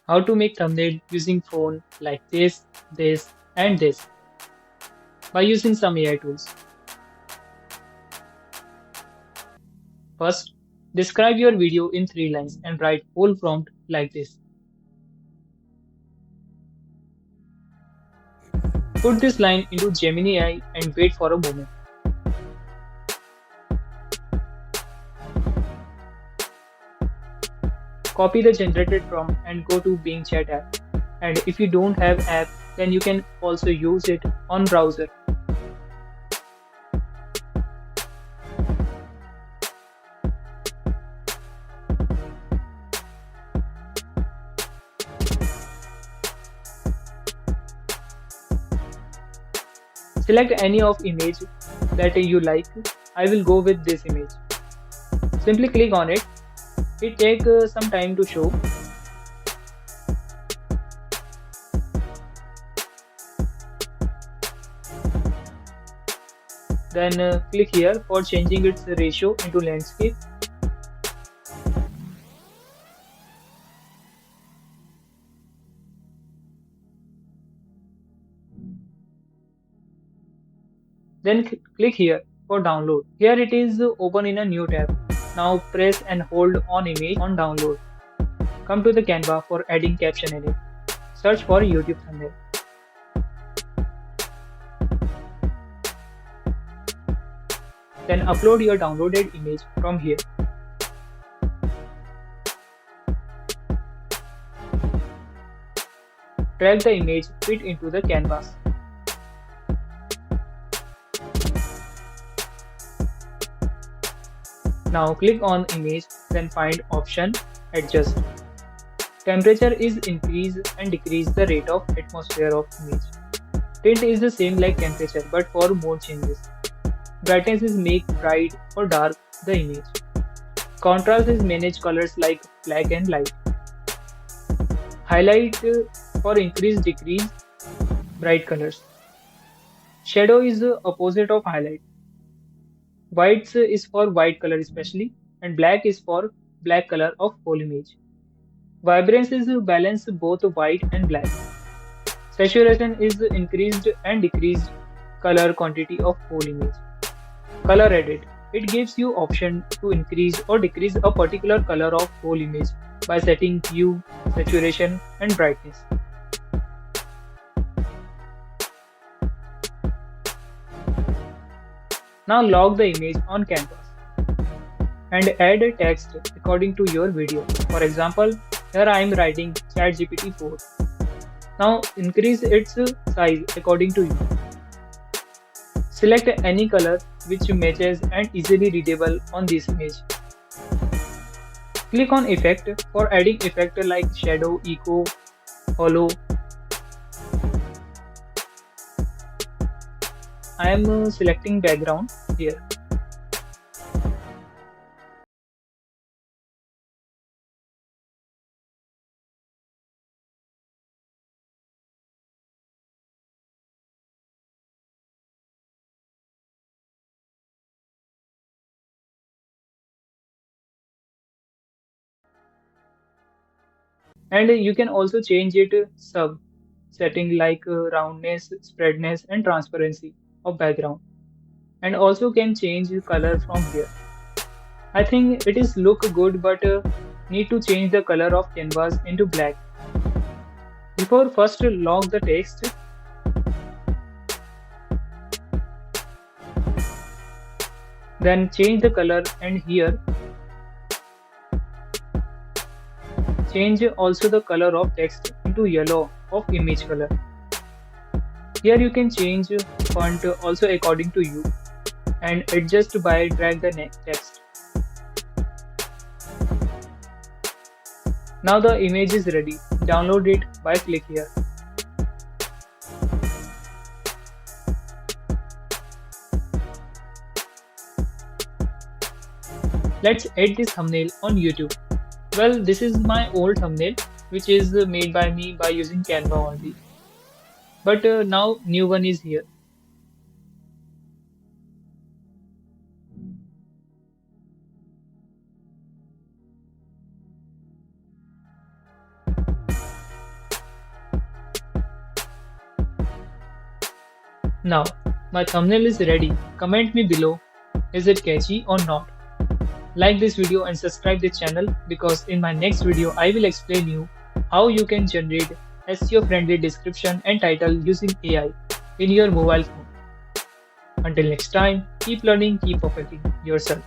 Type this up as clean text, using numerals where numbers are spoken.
How to make thumbnail using phone like this, and this by using some AI tools. First, describe your video in 3 lines and write whole prompt like this. Put this line into Gemini AI and wait for a moment. Copy the generated prompt and go to Bing Chat app. And if you don't have app, then you can also use it on browser. Select any of image that you like. I will go with this image. Simply click on it. It takes some time to show. Then click here for changing its ratio into landscape. Then click here for download. Here it is open in a new tab. Now press and hold on image on download. Come to the Canva for adding caption in it. Search for YouTube thumbnail. Then upload your downloaded image from here. Drag the image fit into the canvas. Now click on image, then find option adjust. Temperature is increase and decrease the rate of atmosphere of image. Tint is the same like temperature but for more changes. Brightness is make bright or dark the image. Contrast is manage colors like black and light. Highlight for increase decrease bright colors. Shadow is the opposite of highlight. White is for white color especially, and black is for black color of whole image. Vibrance is balance both white and black. Saturation is increased and decreased color quantity of whole image. Color edit. It gives you option to increase or decrease a particular color of whole image by setting hue, saturation and brightness. Now log the image on Canvas and add a text according to your video. For example, here I am writing ChatGPT 4. Now increase its size according to you. Select any color which matches and easily readable on this image. Click on effect for adding effect like shadow, echo, hollow. I am selecting background here. And you can also change it sub setting like roundness, spreadness and transparency of background, and also can change color from here. I think it is look good but need to change the color of canvas into black. Before first log the text, then change the color, and here change also the color of text into yellow of image color. Here you can change font also according to you and adjust by drag the next text. Now the image is ready. Download it by click here. Let's add this thumbnail on YouTube. Well, this is my old thumbnail which is made by me by using Canva only. But now new one is here. Now, my thumbnail is ready. Comment me below, is it catchy or not? Like this video and subscribe the channel because in my next video I will explain you how you can generate SEO friendly description and title using AI in your mobile phone. Until next time, keep learning, keep perfecting yourself.